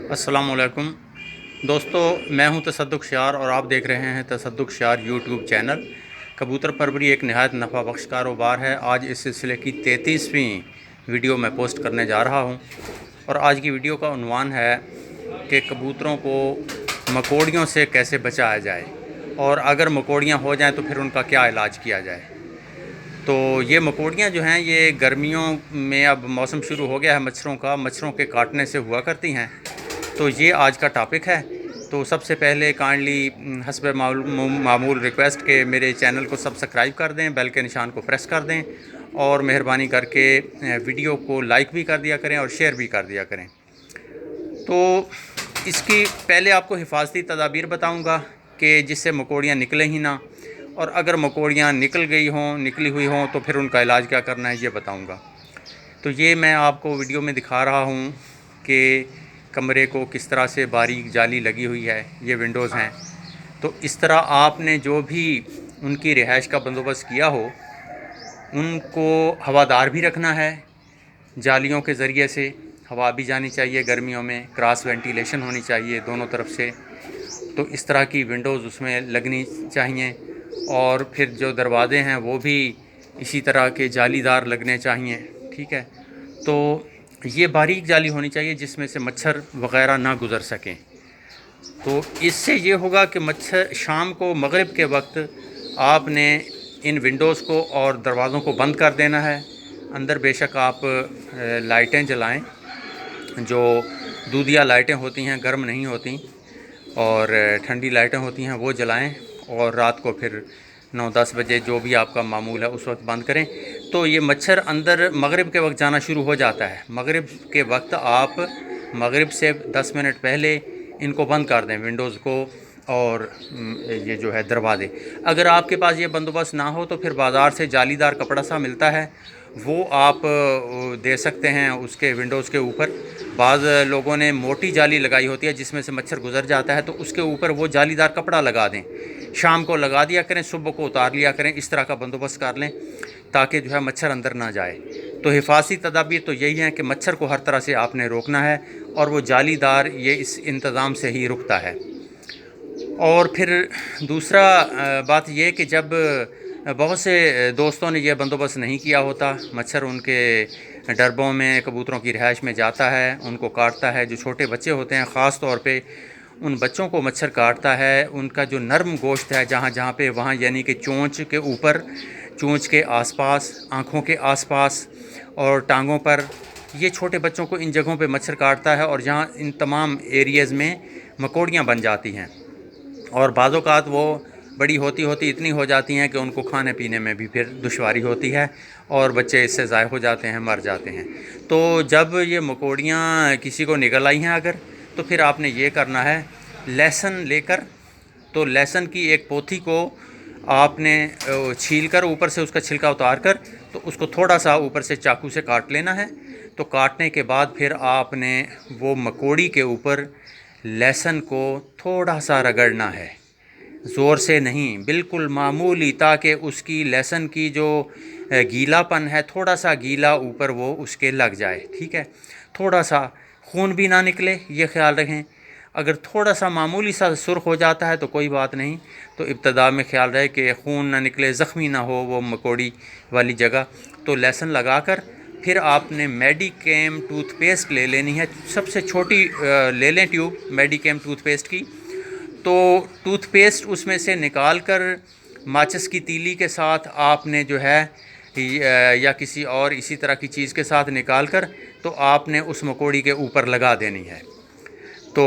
अस्सलाम वालेकुम दोस्तों, मैं हूं तसद्दुक़ शार और आप देख रहे हैं तसद्दुक़ शार यूट्यूब चैनल। कबूतर परवरी एक नहायत नफ़ा बख्श कारोबार है। आज इस सिलसिले की 33वीं वीडियो मैं पोस्ट करने जा रहा हूं और आज की वीडियो का उन्वान है कि कबूतरों को मकोड़ियों से कैसे बचाया जाए और अगर मकोड़ियाँ हो जाएँ तो फिर उनका क्या इलाज किया जाए। तो ये मकोड़ियाँ जो हैं ये गर्मियों में अब मौसम शुरू हो गया है मच्छरों के काटने से हुआ करती हैं। तो ये आज का टॉपिक है। तो सबसे पहले काइंडली हस्ब मामूल रिक्वेस्ट के मेरे चैनल को सब्सक्राइब कर दें, बेल के निशान को प्रेस कर दें और मेहरबानी करके वीडियो को लाइक भी कर दिया करें और शेयर भी कर दिया करें। तो इसकी पहले आपको हिफाजती तदाबीर बताऊंगा कि जिससे मकोड़ियाँ निकले ही ना, और अगर मकोड़ियाँ निकली हुई हों तो फिर उनका इलाज क्या करना है ये बताऊंगा। तो ये मैं आपको वीडियो में दिखा रहा हूँ कि कमरे को किस तरह से बारीक जाली लगी हुई है, ये विंडोज़ हैं। तो इस तरह आपने जो भी उनकी रिहाइश का बंदोबस्त किया हो उनको हवादार भी रखना है। जालियों के ज़रिए से हवा भी जानी चाहिए, गर्मियों में क्रॉस वेंटिलेशन होनी चाहिए दोनों तरफ से। तो इस तरह की विंडोज़ उसमें लगनी चाहिए और फिर जो दरवाज़े हैं वो भी इसी तरह के जालीदार लगने चाहिए। ठीक है, तो ये बारीक जाली होनी चाहिए जिसमें से मच्छर वग़ैरह ना गुज़र सकें। तो इससे ये होगा कि मच्छर शाम को मगरिब के वक्त आपने इन विंडोज़ को और दरवाज़ों को बंद कर देना है। अंदर बेशक आप लाइटें जलाएं, जो दूधिया लाइटें होती हैं, गर्म नहीं होती, और ठंडी लाइटें होती हैं वो जलाएं और रात को फिर 9-10 बजे जो भी आपका मामूल है उस वक्त बंद करें। तो ये मच्छर अंदर मगरिब के वक्त जाना शुरू हो जाता है। मगरिब के वक्त आप मगरिब से 10 मिनट पहले इनको बंद कर दें, विंडोज़ को और ये जो है दरवाज़े। अगर आपके पास ये बंदोबस्त ना हो तो फिर बाज़ार से जालीदार कपड़ा सा मिलता है, वो आप दे सकते हैं उसके विंडोज़ के ऊपर। बाज़ लोगों ने मोटी जाली लगाई होती है जिसमें से मच्छर गुज़र जाता है, तो उसके ऊपर वो जालीदार कपड़ा लगा दें। शाम को लगा दिया करें, सुबह को उतार लिया करें। इस तरह का बंदोबस्त कर लें ताकि जो है मच्छर अंदर ना जाए। तो हिफाजती तदाबीर तो यही है कि मच्छर को हर तरह से आपने रोकना है और वो जालीदार ये इस इंतज़ाम से ही रुकता है। और फिर दूसरा बात ये कि जब बहुत से दोस्तों ने यह बंदोबस्त नहीं किया होता, मच्छर उनके डरबों में कबूतरों की रिहाइश में जाता है, उनको काटता है। जो छोटे बच्चे होते हैं ख़ास तौर पे उन बच्चों को मच्छर काटता है। उनका जो नरम गोश्त है जहाँ जहाँ पे वहाँ, यानी कि चोंच के ऊपर, चोंच के आसपास, आँखों के आसपास और टांगों पर, ये छोटे बच्चों को इन जगहों पे मच्छर काटता है और जहाँ इन तमाम एरियाज़ में मकोड़ियाँ बन जाती हैं। और बाज़ औक़ात वो बड़ी होती इतनी हो जाती हैं कि उनको खाने पीने में भी फिर दुश्वारी होती है और बच्चे इससे ज़ाय हो जाते हैं, मर जाते हैं। तो जब ये मकोड़ियाँ किसी को निकल आई हैं अगर, तो फिर आपने ये करना है, लहसुन लेकर, तो लहसुन की एक पोथी को आपने छील कर ऊपर से उसका छिलका उतार कर तो उसको थोड़ा सा ऊपर से चाकू से काट लेना है। तो काटने के बाद फिर आपने वो मकोड़ी के ऊपर लहसुन को थोड़ा सा रगड़ना है, ज़ोर से नहीं, बिल्कुल मामूली, ताकि उसकी लहसुन की जो गीलापन है थोड़ा सा गीला ऊपर वो उसके लग जाए। ठीक है, थोड़ा सा खून भी ना निकले, ये ख्याल रखें। अगर थोड़ा सा मामूली सा सुर्ख हो जाता है तो कोई बात नहीं, तो इब्तदा में ख्याल रहे कि खून ना निकले, ज़ख्मी ना हो वो मकोड़ी वाली जगह। तो लहसुन लगा कर फिर आपने मेडिकेम टूथपेस्ट ले लेनी है, सबसे छोटी ले लें ट्यूब मेडिकेम टूथपेस्ट की। तो टूथपेस्ट उसमें से निकाल कर माचिस की तीली के साथ आपने जो है या किसी और इसी तरह की चीज़ के साथ निकाल कर तो आपने उस मकोड़ी के ऊपर लगा देनी है। तो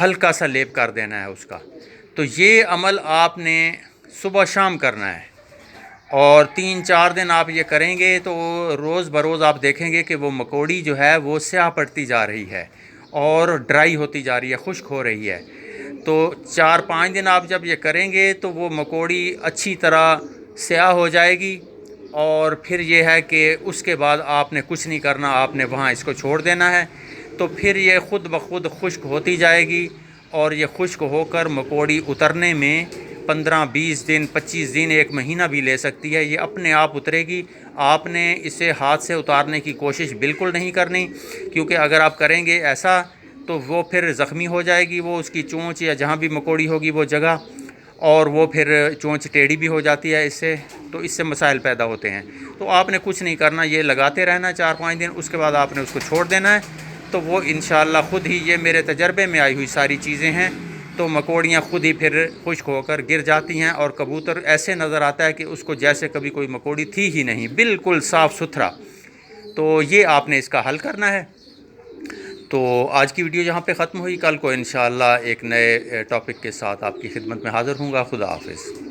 हल्का सा लेप कर देना है उसका। तो ये अमल आपने सुबह शाम करना है और 3-4 दिन आप ये करेंगे तो रोज़ बरोज़ आप देखेंगे कि वो मकोड़ी जो है वो स्याह पड़ती जा रही है और ड्राई होती जा रही है, खुश्क हो रही है। तो 4-5 दिन आप जब ये करेंगे तो वो मकोड़ी अच्छी तरह स्याह हो जाएगी और फिर ये है कि उसके बाद आपने कुछ नहीं करना, आपने वहाँ इसको छोड़ देना है। तो फिर ये ख़ुद ब खुद खुश्क होती जाएगी और ये खुश्क होकर मकोड़ी उतरने में 15-20 दिन, 25 दिन, 1 महीना भी ले सकती है। ये अपने आप उतरेगी। आपने इसे हाथ से उतारने की कोशिश बिल्कुल नहीं करनी, क्योंकि अगर आप करेंगे ऐसा تو وہ پھر زخمی ہو جائے گی، وہ اس کی چونچ یا جہاں بھی مکوڑی ہوگی وہ جگہ، اور وہ پھر چونچ ٹیڑھی بھی ہو جاتی ہے اس سے، تو اس سے مسائل پیدا ہوتے ہیں۔ تو آپ نے کچھ نہیں کرنا، یہ لگاتے رہنا 4-5 دن، اس کے بعد آپ نے اس کو چھوڑ دینا ہے، تو وہ انشاءاللہ خود ہی، یہ میرے تجربے میں آئی ہوئی ساری چیزیں ہیں، تو مکوڑیاں خود ہی پھر خشک ہو کر گر جاتی ہیں، اور کبوتر ایسے نظر آتا ہے کہ اس کو جیسے کبھی کوئی مکوڑی تھی ہی نہیں، بالکل صاف ستھرا۔ تو یہ آپ نے اس کا حل کرنا ہے۔ تو آج کی ویڈیو یہاں پہ ختم ہوئی، کل کو انشاءاللہ ایک نئے ٹاپک کے ساتھ آپ کی خدمت میں حاضر ہوں گا۔ خدا حافظ۔